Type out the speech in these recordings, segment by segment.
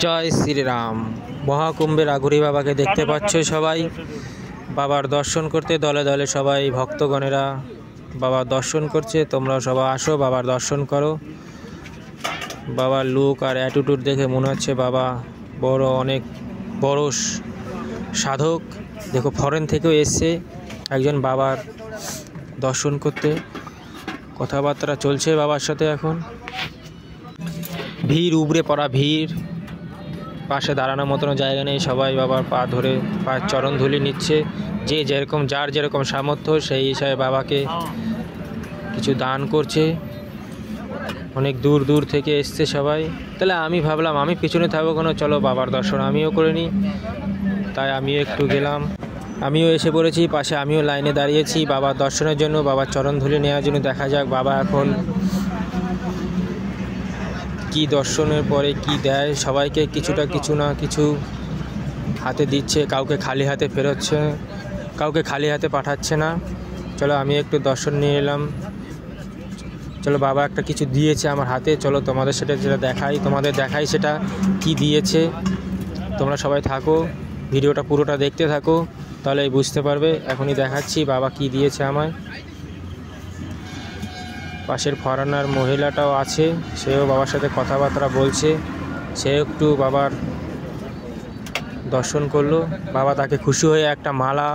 জয় শ্রীরাম। মহাকুম্ভের আঘুরি বাবাকে দেখতে পাচ্ছ সবাই। বাবার দর্শন করতে দলে দলে সবাই ভক্তগণেরা বাবার দর্শন করছে। তোমরা সবাই আসো, বাবার দর্শন করো। বাবার লুক আর অ্যাটিটিউড দেখে মনে হচ্ছে বাবা অনেক বড় সাধক। দেখো, ফরেন থেকেও এসছে একজন বাবার দর্শন করতে। কথাবার্তা চলছে বাবার সাথে। এখন ভিড়, উবড়ে পড়া ভিড়, পাশে দাঁড়ানোর মতন জায়গা নেই। সবাই বাবার পা ধরে পায়ের চরণ ধুলি নিচ্ছে। যে যেরকম, যার যেরকম সামর্থ্য সেই হিসাবে বাবাকে কিছু দান করছে। অনেক দূর দূর থেকে এসছে সবাই। তাহলে আমি ভাবলাম আমি পিছনে থাকবো কেন, চলো বাবার দর্শন আমিও করে নিই। তাই আমিও একটু গেলাম, আমিও এসে পড়েছি পাশে। আমিও লাইনে দাঁড়িয়েছি বাবার দর্শনের জন্য, বাবার চরণ ধুলি নেওয়ার জন্য। দেখা যাক বাবা এখন কি দর্শনের পরে কি দেয়। সবাইকে কিছু না কিছু হাতে দিচ্ছে, কাউকে খালি হাতে ফেরোচ্ছে, কাউকে খালি হাতে পাঠাচ্ছে না। চলো আমি একটু দর্শন নিয়ে এলাম। চলো বাবা একটা কিছু দিয়েছে আমার হাতে, চলো তোমাদের যেটা দেখাই সেটা কি দিয়েছে। তোমরা সবাই থাকো, ভিডিওটা পুরোটা দেখতে থাকো, তাহলে বুঝতে পারবে। এখনই দেখাচ্ছি বাবা কি দিয়েছে আমায়। পাশের ফরেনার মহিলাটাও আছে, সেও বাবার সাথে কথাবার্তা বলছে। সে একটু বাবার দর্শন করলো। বাবা তাকে খুশি হয়ে একটা মালা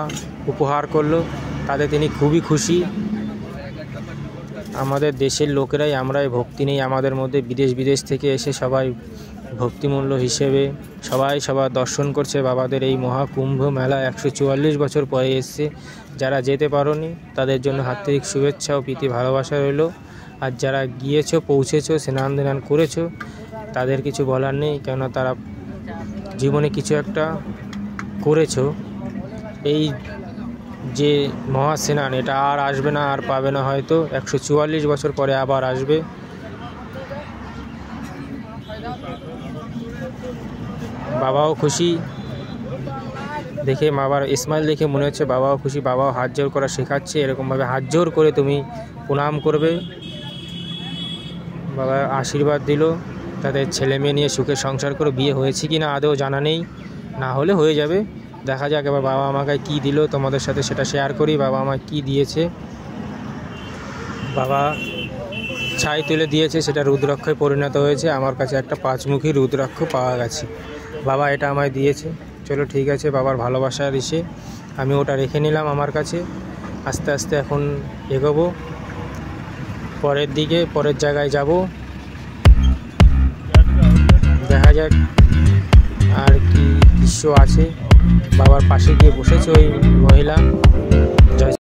উপহার করলো। তাতে তিনি খুবই খুশি। আমাদের দেশের লোকেরাই আমরাই ভক্তি নেই আমাদের মধ্যে। বিদেশ থেকে এসে সবাই ভক্তিমূল্য হিসেবে সবার দর্শন করছে। বাবাদের এই মহাকুম্ভ মেলা 144 বছর পরে এসছে। যারা যেতে পারোনি তাদের জন্য হার্দিক শুভেচ্ছা ও প্রীতি ভালোবাসা রইল। আর যারা গিয়েছো, পৌঁছেছো, স্নান দান করেছো, তাদের কিছু বলার নেই, কেননা তারা জীবনে কিছু একটা করেছো। এই যে মহাস্নান, এটা আর আসবে না, আর পাবে না হয়তো। 144 বছর পরে আবার আসবে। বাবাও খুশি দেখে, বাবার স্মাইল দেখে মনে হচ্ছে বাবাও খুশি। বাবাও হাত জোর করা শেখাচ্ছে, এরকমভাবে হাত জোর করে তুমি প্রণাম করবে। বাবা আশীর্বাদ দিল তাদের ছেলে মেয়ে নিয়ে সুখে সংসার করে। বিয়ে হয়েছে কি না আদৌ জানা নেই, না হলে হয়ে যাবে। দেখা যাক এবার বাবা আমাকে কি দিল, তোমাদের সাথে সেটা শেয়ার করি। বাবা আমায় কি দিয়েছে, বাবা ছাই তুলে দিয়েছে, সেটা রুদ্রাক্ষে পরিণত হয়েছে। আমার কাছে একটা 5মুখী রুদ্রাক্ষ পাওয়া গেছে, বাবা এটা আমায় দিয়েছে। চলো ঠিক আছে, বাবার ভালোবাসার এসে আমি ওটা রেখে নিলাম আমার কাছে। আস্তে আস্তে এখন এগোবো পরের দিকে, পরের জায়গায় যাব। দেখা যাক আর কি দৃশ্য আছে। বাবার পাশে গিয়ে বসেছে ওই মহিলা।